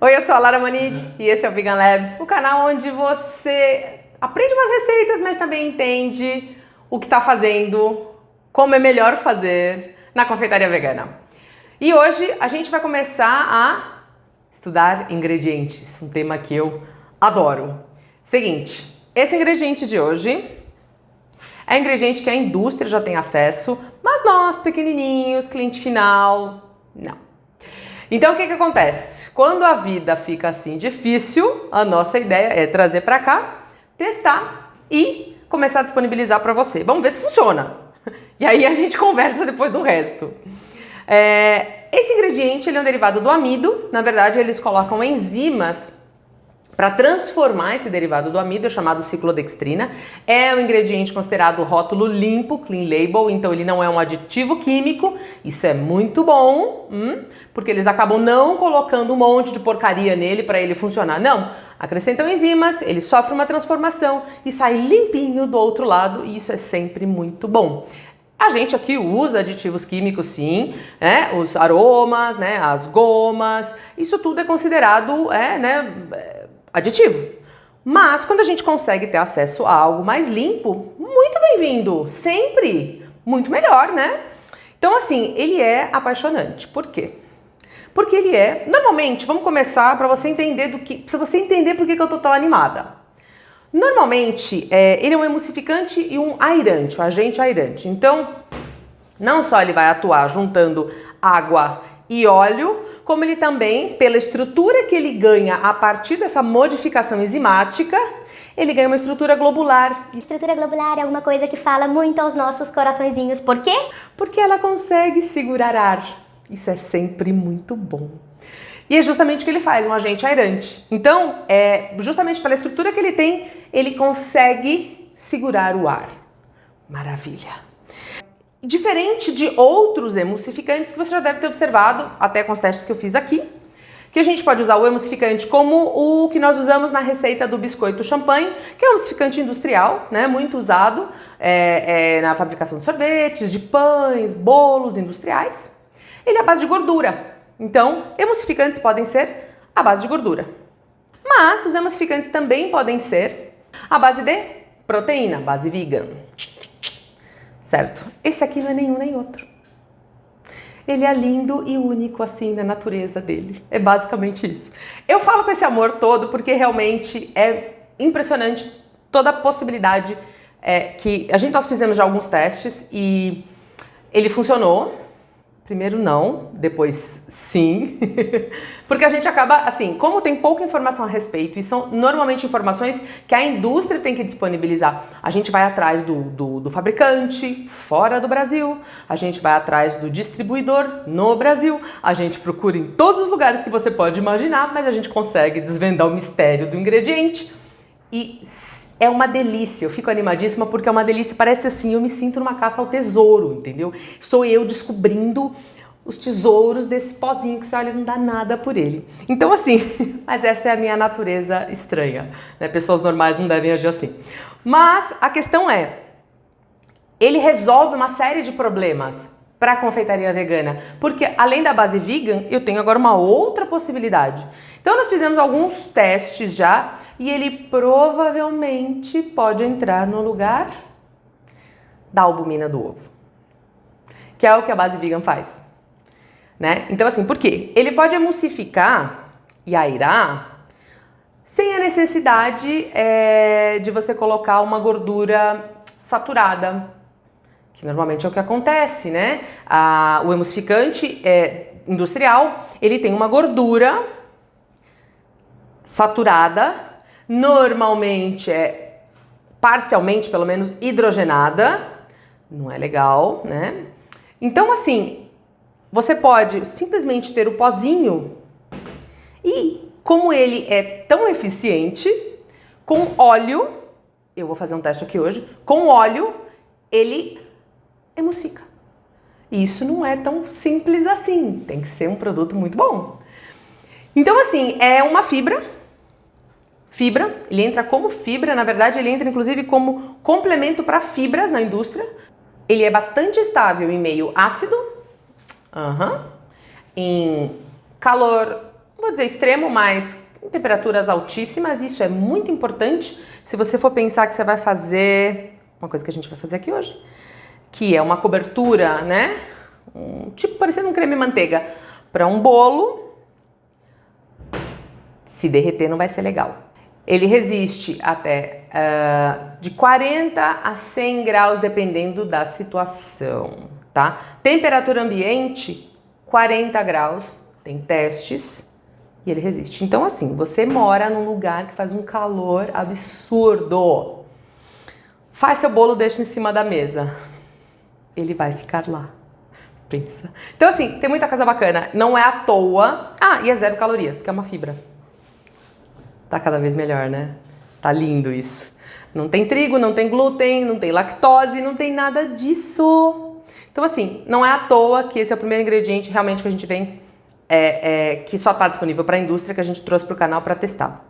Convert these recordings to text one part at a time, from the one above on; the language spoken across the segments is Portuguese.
Oi, eu sou a Lara Manid e esse é o Vegan Lab, o canal onde você aprende umas receitas, mas também entende o que está fazendo, como é melhor fazer na confeitaria vegana. E hoje a gente vai começar a estudar ingredientes, um tema que eu adoro. Seguinte, esse ingrediente de hoje é ingrediente que a indústria já tem acesso, mas nós, pequenininhos, cliente final, não. Então o que acontece? Quando a vida fica assim difícil, a nossa ideia é trazer para cá, testar e começar a disponibilizar para você. Vamos ver se funciona. E aí a gente conversa depois do resto. Esse ingrediente ele é um derivado do amido. Na verdade, eles colocam enzimas para transformar esse derivado do amido, chamado ciclodextrina. É um ingrediente considerado rótulo limpo, clean label, então ele não é um aditivo químico. Isso é muito bom, porque eles acabam não colocando um monte de porcaria nele para ele funcionar. Não, acrescentam enzimas, ele sofre uma transformação e sai limpinho do outro lado, e isso é sempre muito bom. A gente aqui usa aditivos químicos sim, os aromas, as gomas, isso tudo é considerado aditivo. Mas quando a gente consegue ter acesso a algo mais limpo, muito bem-vindo, sempre muito melhor, né? Então assim, ele é apaixonante. Por quê? Porque ele é, normalmente, vamos começar para você entender pra você entender por que eu tô tão animada. Normalmente, ele é um emulsificante e um airante, um agente airante. Então, não só ele vai atuar juntando água e óleo, como ele também, pela estrutura que ele ganha a partir dessa modificação enzimática, ele ganha uma estrutura globular. Estrutura globular é alguma coisa que fala muito aos nossos coraçõezinhos. Por quê? Porque ela consegue segurar ar. Isso é sempre muito bom. E é justamente o que ele faz, um agente airante. Então, justamente pela estrutura que ele tem, ele consegue segurar o ar. Maravilha! Diferente de outros emulsificantes que você já deve ter observado, até com os testes que eu fiz aqui, que a gente pode usar o emulsificante como o que nós usamos na receita do biscoito champanhe, que é um emulsificante industrial, muito usado na fabricação de sorvetes, de pães, bolos industriais. Ele é à base de gordura. Então, emulsificantes podem ser à base de gordura. Mas os emulsificantes também podem ser à base de proteína, base vegan. Certo? Esse aqui não é nenhum nem outro. Ele é lindo e único assim na natureza dele. É basicamente isso. Eu falo com esse amor todo porque realmente é impressionante toda a possibilidade que nós fizemos já alguns testes e ele funcionou. Primeiro não, depois sim, porque a gente acaba, assim, como tem pouca informação a respeito, e são normalmente informações que a indústria tem que disponibilizar, a gente vai atrás do fabricante fora do Brasil, a gente vai atrás do distribuidor no Brasil, a gente procura em todos os lugares que você pode imaginar, mas a gente consegue desvendar o mistério do ingrediente e é uma delícia, eu fico animadíssima porque é uma delícia, parece assim, eu me sinto numa caça ao tesouro, entendeu? Sou eu descobrindo os tesouros desse pozinho que você olha, não dá nada por ele. Então assim, mas essa é a minha natureza estranha, né? Pessoas normais não devem agir assim. Mas a questão ele resolve uma série de problemas para a confeitaria vegana, porque além da base vegan, eu tenho agora uma outra possibilidade. Então nós fizemos alguns testes já e ele provavelmente pode entrar no lugar da albumina do ovo, que é o que a base vegan faz, né? Então assim, por quê? Ele pode emulsificar e airar sem a necessidade de você colocar uma gordura saturada, que normalmente é o que acontece, né? O emulsificante industrial, ele tem uma gordura saturada, normalmente parcialmente, pelo menos, hidrogenada, não é legal, né? Então, assim, você pode simplesmente ter o pozinho e, como ele é tão eficiente, com óleo, eu vou fazer um teste aqui hoje, com óleo, ele emulsifica. Isso não é tão simples assim, tem que ser um produto muito bom. Então, assim, é uma fibra, ele entra como fibra, na verdade ele entra inclusive como complemento para fibras na indústria. Ele é bastante estável em meio ácido, em calor, vou dizer extremo, mas em temperaturas altíssimas. Isso é muito importante se você for pensar que você vai fazer uma coisa que a gente vai fazer aqui hoje, que é uma cobertura, né? Tipo parecendo um creme manteiga para um bolo. Se derreter não vai ser legal. Ele resiste até de 40 a 100 graus, dependendo da situação, tá? Temperatura ambiente, 40 graus, tem testes e ele resiste. Então, assim, você mora num lugar que faz um calor absurdo. Faz seu bolo, deixa em cima da mesa. Ele vai ficar lá. Pensa. Então, assim, tem muita coisa bacana. Não é à toa. Ah, e é 0 calorias, porque é uma fibra. Tá cada vez melhor, né? Tá lindo isso. Não tem trigo, não tem glúten, não tem lactose, não tem nada disso. Então, assim, não é à toa que esse é o primeiro ingrediente realmente que a gente vem, que só tá disponível para a indústria, que a gente trouxe pro canal para testar.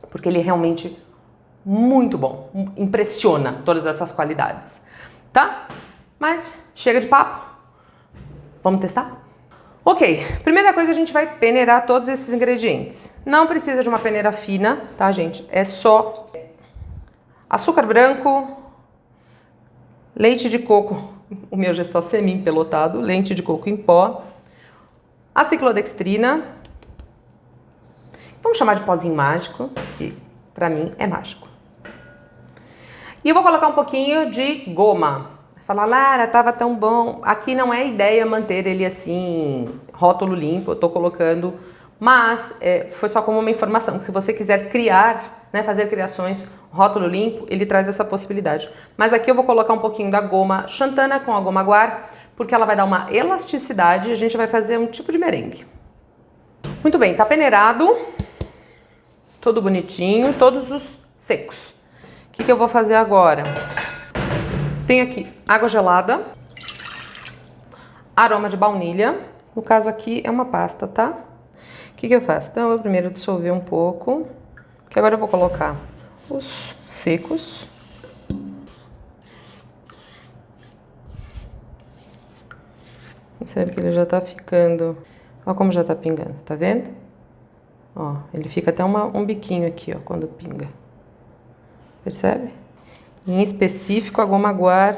Porque ele é realmente muito bom. Impressiona todas essas qualidades. Tá? Mas chega de papo. Vamos testar? Ok, primeira coisa, a gente vai peneirar todos esses ingredientes. Não precisa de uma peneira fina, tá, gente? É só açúcar branco, leite de coco, o meu já está semi-empelotado, leite de coco em pó, a ciclodextrina, vamos chamar de pozinho mágico, que pra mim é mágico. E eu vou colocar um pouquinho de goma. Fala, Lara, tava tão bom. Aqui não é ideia manter ele assim, rótulo limpo, eu tô colocando, mas foi só como uma informação, que se você quiser criar, né, fazer criações, rótulo limpo, ele traz essa possibilidade. Mas aqui eu vou colocar um pouquinho da goma xantana com a goma guar, porque ela vai dar uma elasticidade e a gente vai fazer um tipo de merengue. Muito bem, tá peneirado, todo bonitinho, todos os secos. O que eu vou fazer agora? Tem aqui água gelada, aroma de baunilha, no caso aqui é uma pasta, tá? O que eu faço? Então eu vou primeiro dissolver um pouco, que agora eu vou colocar os secos. Percebe que ele já tá ficando, ó como já tá pingando, tá vendo? Ó, ele fica até um biquinho aqui, ó, quando pinga. Percebe? Em específico a goma guar,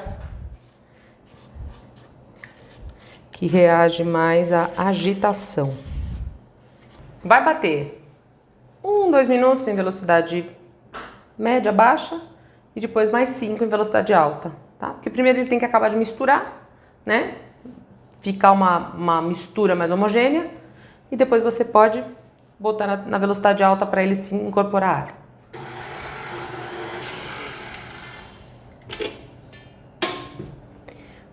que reage mais à agitação. Vai bater 2 minutos em velocidade média, baixa, e depois mais 5 em velocidade alta, tá? Porque primeiro ele tem que acabar de misturar, né? Ficar uma mistura mais homogênea, e depois você pode botar na velocidade alta para ele se incorporar ar.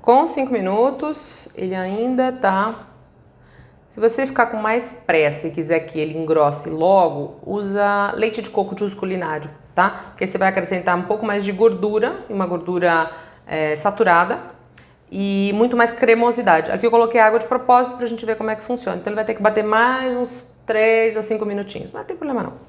Com 5 minutos, ele ainda tá... Se você ficar com mais pressa e quiser que ele engrosse logo, usa leite de coco de uso culinário, tá? Porque você vai acrescentar um pouco mais de gordura, uma gordura saturada e muito mais cremosidade. Aqui eu coloquei água de propósito pra gente ver como é que funciona. Então ele vai ter que bater mais uns 3 a 5 minutinhos, mas não tem problema não.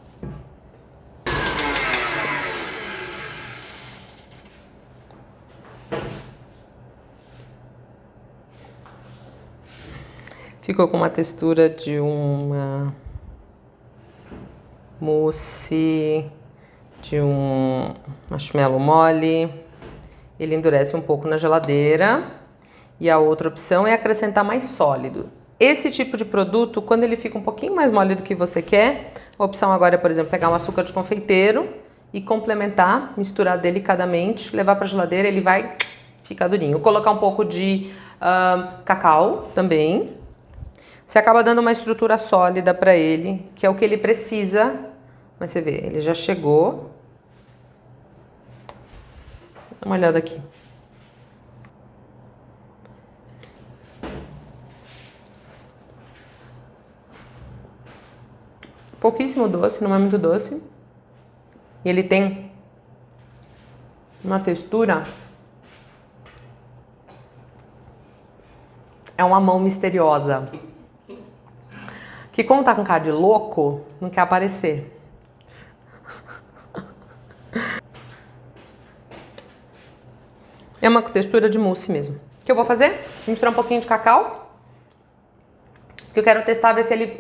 Ficou com uma textura de uma mousse, de um marshmallow mole. Ele endurece um pouco na geladeira. E a outra opção é acrescentar mais sólido. Esse tipo de produto, quando ele fica um pouquinho mais mole do que você quer, a opção agora é, por exemplo, pegar um açúcar de confeiteiro e complementar, misturar delicadamente, levar para a geladeira, ele vai ficar durinho. Colocar um pouco de cacau também. Você acaba dando uma estrutura sólida para ele, que é o que ele precisa. Mas você vê, ele já chegou. Dá uma olhada aqui. Pouquíssimo doce, não é muito doce. E ele tem uma textura... É uma mão misteriosa. Que como tá com cara de louco, não quer aparecer. É uma textura de mousse mesmo. O que eu vou fazer? Misturar um pouquinho de cacau. Porque que eu quero testar, ver se ele,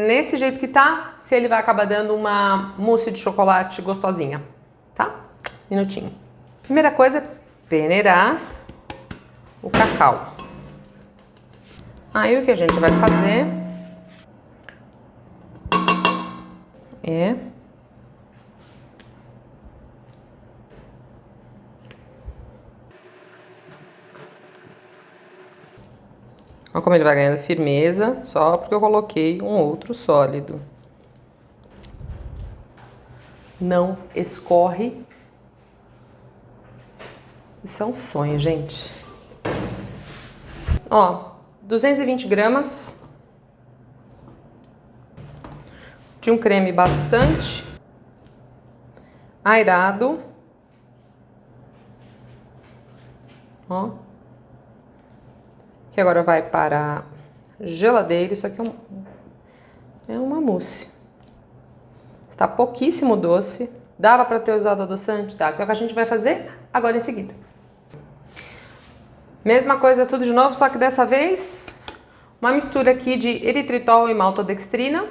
nesse jeito que tá, se ele vai acabar dando uma mousse de chocolate gostosinha, tá? Minutinho. Primeira coisa é peneirar o cacau. Aí o que a gente vai fazer é olha como ele vai ganhando firmeza, só porque eu coloquei um outro sólido. Não escorre. Isso é um sonho, gente. Ó, 220 gramas de um creme bastante aerado. Ó. Que agora vai para a geladeira. Isso aqui é uma mousse. Está pouquíssimo doce. Dava para ter usado adoçante? Tá. Que é o que a gente vai fazer agora em seguida. Mesma coisa tudo de novo, só que dessa vez uma mistura aqui de eritritol e maltodextrina.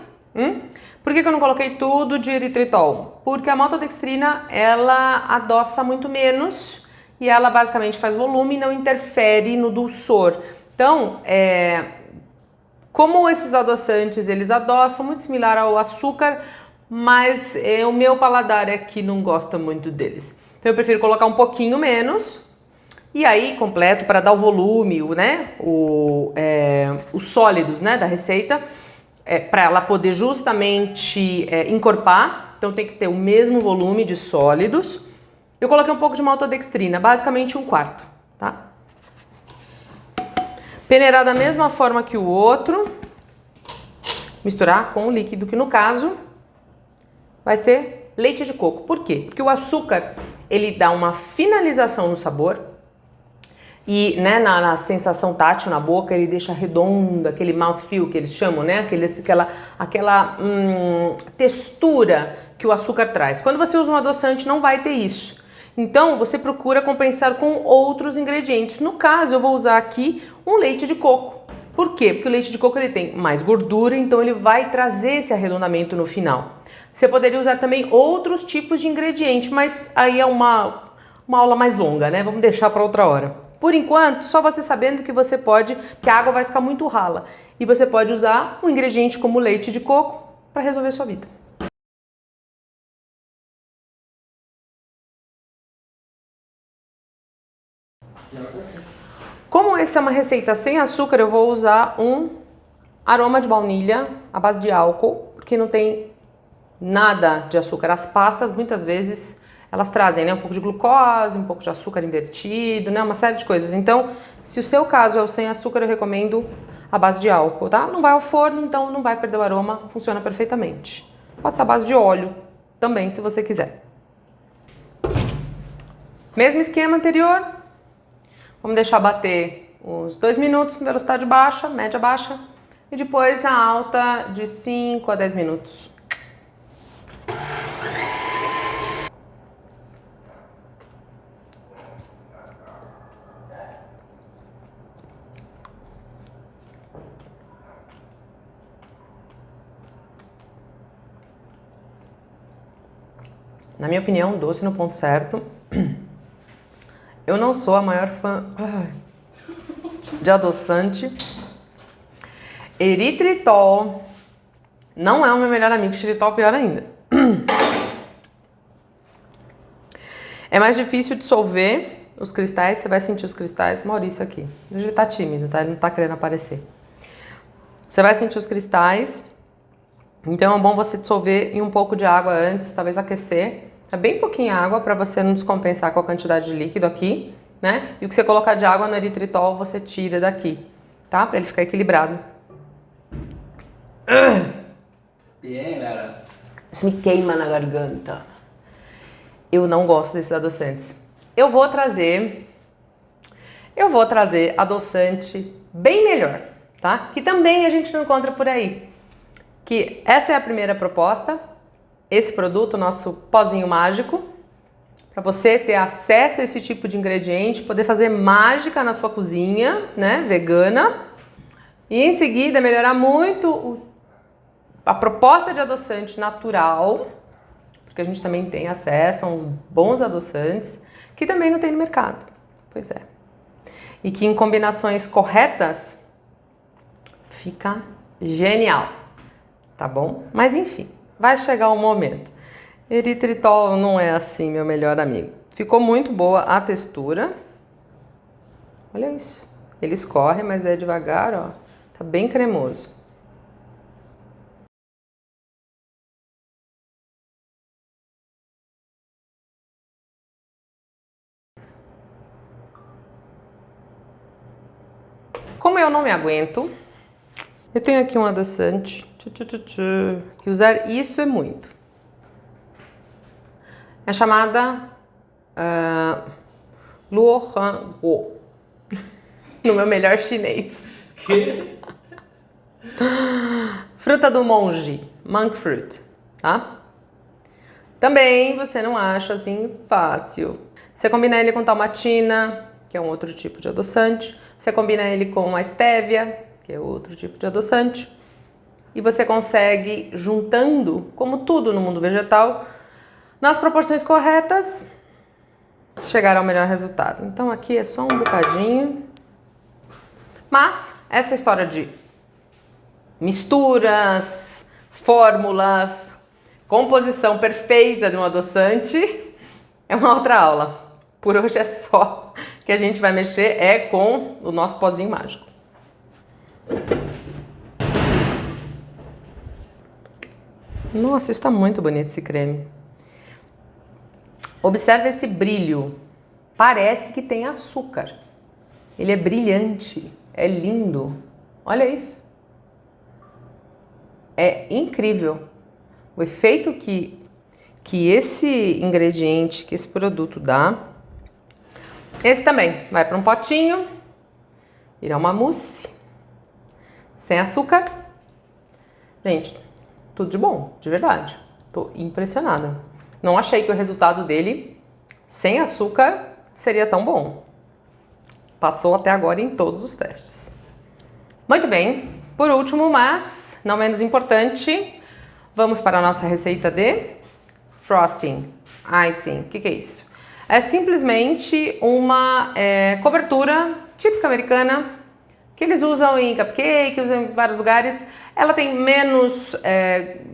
Por que eu não coloquei tudo de eritritol? Porque a maltodextrina, ela adoça muito menos e ela basicamente faz volume e não interfere no dulçor. Então, como esses adoçantes, eles adoçam, muito similar ao açúcar, mas o meu paladar é que não gosta muito deles. Então eu prefiro colocar um pouquinho menos e aí completo para dar o volume, né, os sólidos, né, da receita, para ela poder justamente encorpar. Então tem que ter o mesmo volume de sólidos. Eu coloquei um pouco de maltodextrina, basicamente 1/4, tá? Peneirar da mesma forma que o outro, misturar com o líquido, que no caso vai ser leite de coco. Por quê? Porque o açúcar, ele dá uma finalização no sabor e, né, na sensação tátil na boca, ele deixa redondo, aquele mouthfeel que eles chamam, né, aquela textura que o açúcar traz. Quando você usa um adoçante, não vai ter isso. Então, você procura compensar com outros ingredientes. No caso, eu vou usar aqui um leite de coco. Por quê? Porque o leite de coco ele tem mais gordura, então ele vai trazer esse arredondamento no final. Você poderia usar também outros tipos de ingrediente, mas aí é uma aula mais longa, né? Vamos deixar para outra hora. Por enquanto, só você sabendo que você pode, que a água vai ficar muito rala. E você pode usar um ingrediente como leite de coco para resolver a sua vida. Como essa é uma receita sem açúcar, eu vou usar um aroma de baunilha à base de álcool, porque não tem nada de açúcar. As pastas, muitas vezes, elas trazem, né, um pouco de glucose, um pouco de açúcar invertido, né, uma série de coisas. Então, se o seu caso é o sem açúcar, eu recomendo a base de álcool, tá? Não vai ao forno, então não vai perder o aroma, funciona perfeitamente. Pode ser a base de óleo também, se você quiser. Mesmo esquema anterior, vamos deixar bater uns 2 minutos em velocidade baixa, média baixa, e depois na alta de 5 a 10 minutos. Na minha opinião, doce no ponto certo. Eu não sou a maior fã de adoçante. Eritritol não é o meu melhor amigo, xilitol pior ainda. É mais difícil dissolver os cristais, você vai sentir os cristais. Maurício aqui, hoje ele tá tímido, tá? Ele não tá querendo aparecer. Você vai sentir os cristais, então é bom você dissolver em um pouco de água antes, talvez aquecer. É bem pouquinha água para você não descompensar com a quantidade de líquido aqui, né? E o que você colocar de água no eritritol, você tira daqui, tá? Para ele ficar equilibrado. Bien, Lara. Isso me queima na garganta. Eu não gosto desses adoçantes. Eu vou trazer adoçante bem melhor, tá? Que também a gente não encontra por aí. Que essa é a primeira proposta. Esse produto, nosso pozinho mágico, para você ter acesso a esse tipo de ingrediente, poder fazer mágica na sua cozinha, né, vegana. E em seguida melhorar muito a proposta de adoçante natural, porque a gente também tem acesso a uns bons adoçantes que também não tem no mercado. Pois é. E que em combinações corretas fica genial, tá bom? Mas enfim, vai chegar o momento. Eritritol não é assim, meu melhor amigo. Ficou muito boa a textura. Olha isso. Ele escorre, mas é devagar, ó. Tá bem cremoso. Como eu não me aguento, eu tenho aqui um adoçante, que usar isso é muito. É chamada Luohan-Guo, no meu melhor chinês. Que? Fruta do monge, monk fruit, tá? Também você não acha assim fácil. Você combina ele com talmatina, que é um outro tipo de adoçante. Você combina ele com a estévia, que é outro tipo de adoçante. E você consegue, juntando, como tudo no mundo vegetal, nas proporções corretas, chegar ao melhor resultado. Então aqui é só um bocadinho. Mas essa história de misturas, fórmulas, composição perfeita de um adoçante é uma outra aula. Por hoje é só. O que a gente vai mexer é com o nosso pozinho mágico. Nossa, está muito bonito esse creme. Observe esse brilho. Parece que tem açúcar. Ele é brilhante, é lindo. Olha isso. É incrível. O efeito que esse ingrediente, que esse produto dá. Esse também vai para um potinho, virar uma mousse, sem açúcar. Gente, tudo de bom, de verdade. Tô impressionada. Não achei que o resultado dele, sem açúcar, seria tão bom. Passou até agora em todos os testes. Muito bem, por último, mas não menos importante, vamos para a nossa receita de frosting, icing. O que é isso? É simplesmente uma cobertura típica americana que eles usam em cupcake, usam em vários lugares. Ela tem menos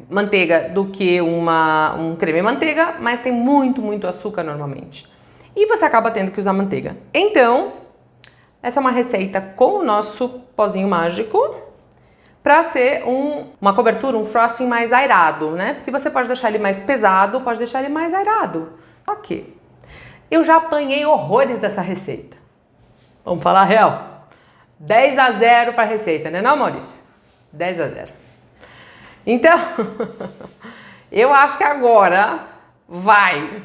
manteiga do que um creme manteiga, mas tem muito açúcar normalmente. E você acaba tendo que usar manteiga. Então, essa é uma receita com o nosso pozinho mágico para ser uma cobertura, um frosting mais airado, né? Porque você pode deixar ele mais pesado, pode deixar ele mais airado. Ok. Eu já apanhei horrores dessa receita. Vamos falar a real. 10-0 para a receita, né não, Maurício? 10-0. Então, eu acho que agora vai.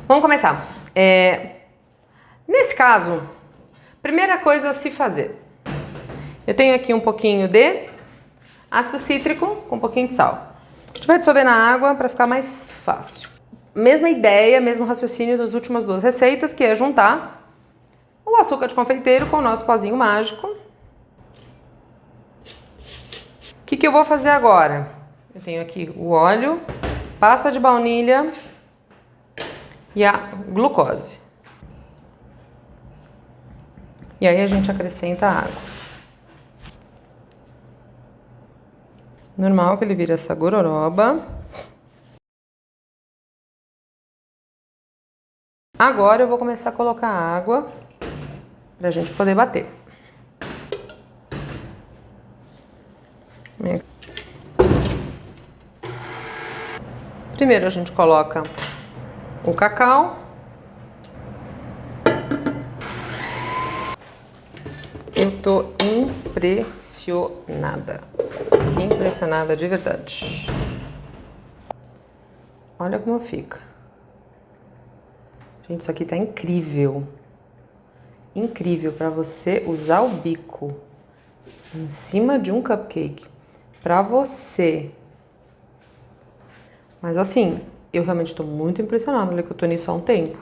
Vamos começar. Nesse caso, primeira coisa a se fazer. Eu tenho aqui um pouquinho de ácido cítrico com um pouquinho de sal. A gente vai dissolver na água para ficar mais fácil. Mesma ideia, mesmo raciocínio das últimas duas receitas, que é juntar o açúcar de confeiteiro com o nosso pozinho mágico. O que eu vou fazer agora? Eu tenho aqui o óleo, pasta de baunilha e a glucose. E aí a gente acrescenta a água. Normal que ele vira essa gororoba. Agora eu vou começar a colocar água pra gente poder bater. Primeiro a gente coloca o cacau. Eu tô impressionada. Impressionada de verdade. Olha como fica. Gente, isso aqui tá incrível. Incrível para você usar o bico em cima de um cupcake. Para você. Mas assim, eu realmente estou muito impressionada. Olha que eu tô nisso há um tempo.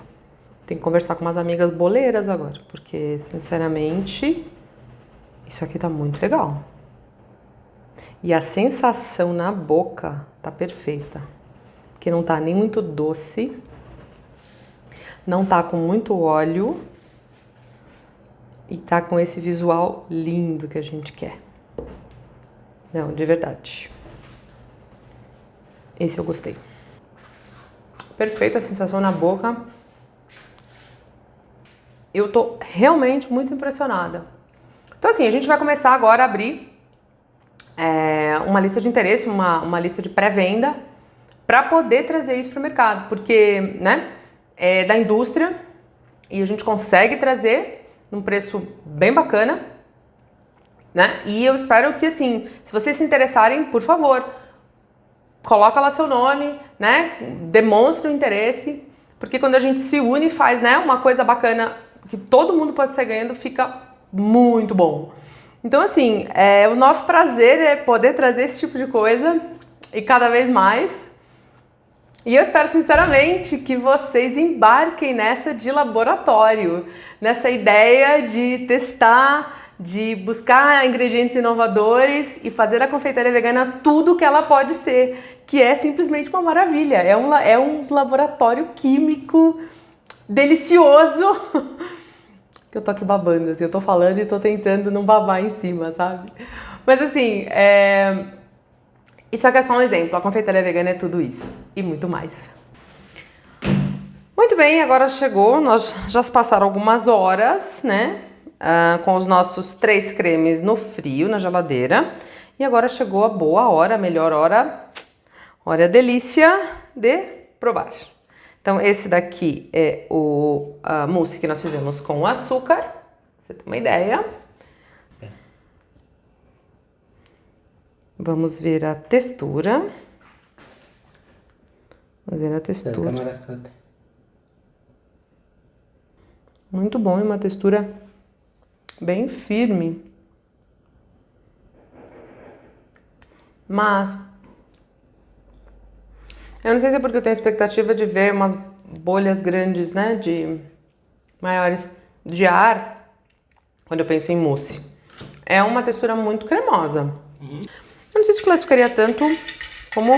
Tenho que conversar com umas amigas boleiras agora. Porque, sinceramente, Isso aqui tá muito legal. E a sensação na boca tá perfeita. Porque não tá nem muito doce, não tá com muito óleo e tá com esse visual lindo que a gente quer. Não, de verdade. Esse eu gostei. Perfeita a sensação na boca. Eu tô realmente muito impressionada. Então assim, a gente vai começar agora a abrir uma lista de interesse, uma lista de pré-venda para poder trazer isso para o mercado, porque, né, é da indústria e a gente consegue trazer num preço bem bacana, né? E eu espero que, assim, se vocês se interessarem, por favor, coloca lá seu nome, né? Demonstre o interesse, porque quando a gente se une e faz, né, uma coisa bacana que todo mundo pode sair ganhando, fica muito bom. Então, assim, o nosso prazer é poder trazer esse tipo de coisa e cada vez mais. E eu espero sinceramente que vocês embarquem nessa de laboratório, nessa ideia de testar, de buscar ingredientes inovadores e fazer a confeitaria vegana tudo que ela pode ser, que é simplesmente uma maravilha. É um laboratório químico delicioso. Que eu tô aqui babando, assim, eu tô falando e tô tentando não babar em cima, sabe? Mas assim, isso aqui é só um exemplo, a confeitaria vegana é tudo isso e muito mais. Muito bem, agora chegou, nós já se passaram algumas horas, né? Com os nossos 3 cremes no frio, na geladeira. E agora chegou a boa hora, a melhor hora, hora delícia de provar. Então, esse daqui é o mousse que nós fizemos com açúcar, pra você ter uma ideia. Vamos ver a textura. Vamos ver a textura. Muito bom, é uma textura bem firme. Mas eu não sei se é porque eu tenho expectativa de ver umas bolhas grandes, né, maiores de ar, quando eu penso em mousse. É uma textura muito cremosa. Eu não sei se classificaria tanto como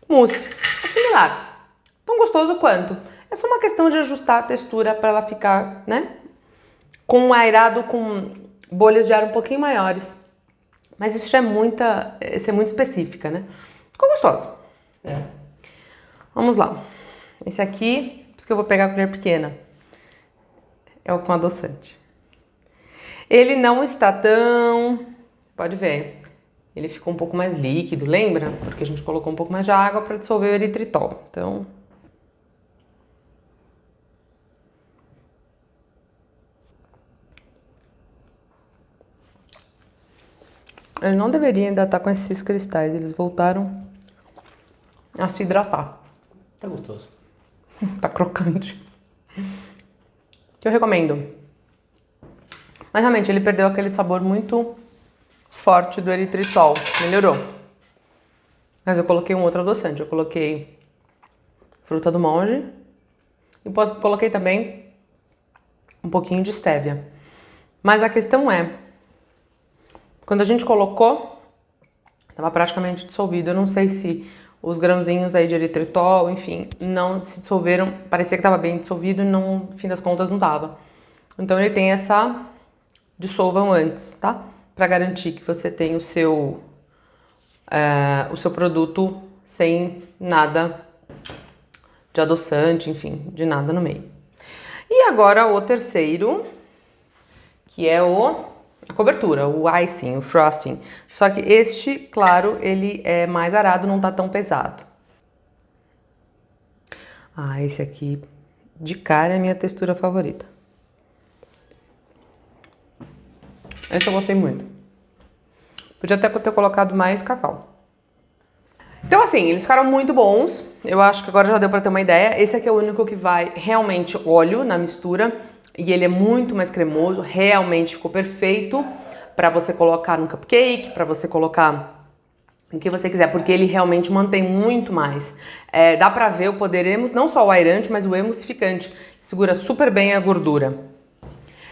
mousse. É similar. Tão gostoso quanto. É só uma questão de ajustar a textura para ela ficar, né, com um aerado com bolhas de ar um pouquinho maiores. Mas isso já é muito específica, né? Ficou gostosa. Vamos lá. Esse aqui, por isso que eu vou pegar a colher pequena. É o com adoçante. Ele não está tão... Pode ver. Ele ficou um pouco mais líquido, lembra? Porque a gente colocou um pouco mais de água para dissolver o eritritol. Então... Ele não deveria ainda estar com esses cristais. Eles voltaram a se hidratar. Tá gostoso. Tá crocante. Eu recomendo. Mas realmente ele perdeu aquele sabor muito forte do eritritol. Melhorou. Mas eu coloquei um outro adoçante. Eu coloquei fruta do monge. E coloquei também um pouquinho de stevia. Mas a questão é... Quando a gente colocou, estava praticamente dissolvido. Eu não sei se os grãozinhos aí de eritritol, enfim, não se dissolveram. Parecia que estava bem dissolvido e no fim das contas não estava. Então ele tem essa dissolvam antes, tá? Para garantir que você tem o seu produto sem nada de adoçante, enfim, de nada no meio. E agora o terceiro, que é a cobertura, o icing, o frosting. Só que este, claro, ele é mais arado, não tá tão pesado. Esse aqui, de cara, é a minha textura favorita. Esse eu gostei muito. Podia até ter colocado mais cacau. Então, assim, eles ficaram muito bons. Eu acho que agora já deu pra ter uma ideia. Esse aqui é o único que vai realmente óleo na mistura. E ele é muito mais cremoso, realmente ficou perfeito para você colocar no cupcake, para você colocar no que você quiser, porque ele realmente mantém muito mais. Dá pra ver o poder, não só o aerante, mas o emulsificante. Segura super bem a gordura.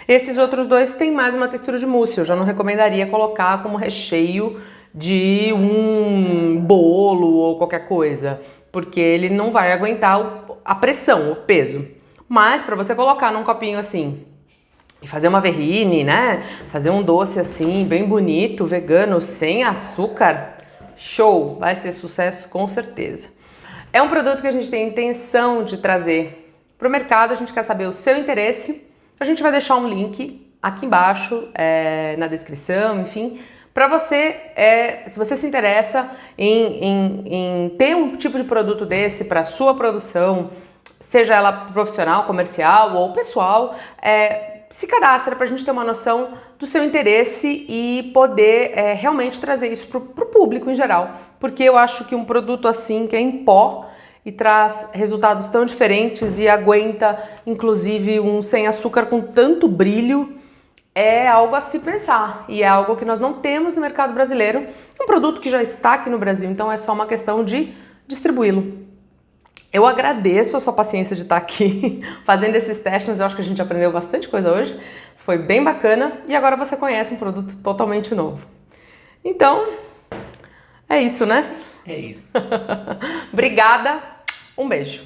Esses outros dois têm mais uma textura de mousse, eu já não recomendaria colocar como recheio de um bolo ou qualquer coisa, porque ele não vai aguentar a pressão, o peso. Mas para você colocar num copinho assim e fazer uma terrine, né? Fazer um doce assim, bem bonito, vegano, sem açúcar, show! Vai ser sucesso com certeza. É um produto que a gente tem intenção de trazer para o mercado, a gente quer saber o seu interesse. A gente vai deixar um link aqui embaixo, na descrição, enfim, para você, se você se interessa em ter um tipo de produto desse para sua produção, seja ela profissional, comercial ou pessoal, se cadastra para a gente ter uma noção do seu interesse e poder realmente trazer isso para o público em geral. Porque eu acho que um produto assim, que é em pó e traz resultados tão diferentes e aguenta, inclusive, um sem açúcar com tanto brilho, é algo a se pensar. E é algo que nós não temos no mercado brasileiro. Um produto que já está aqui no Brasil, então é só uma questão de distribuí-lo. Eu agradeço a sua paciência de estar aqui fazendo esses testes, mas eu acho que a gente aprendeu bastante coisa hoje. Foi bem bacana e agora você conhece um produto totalmente novo. Então, é isso, né? É isso. Obrigada, um beijo.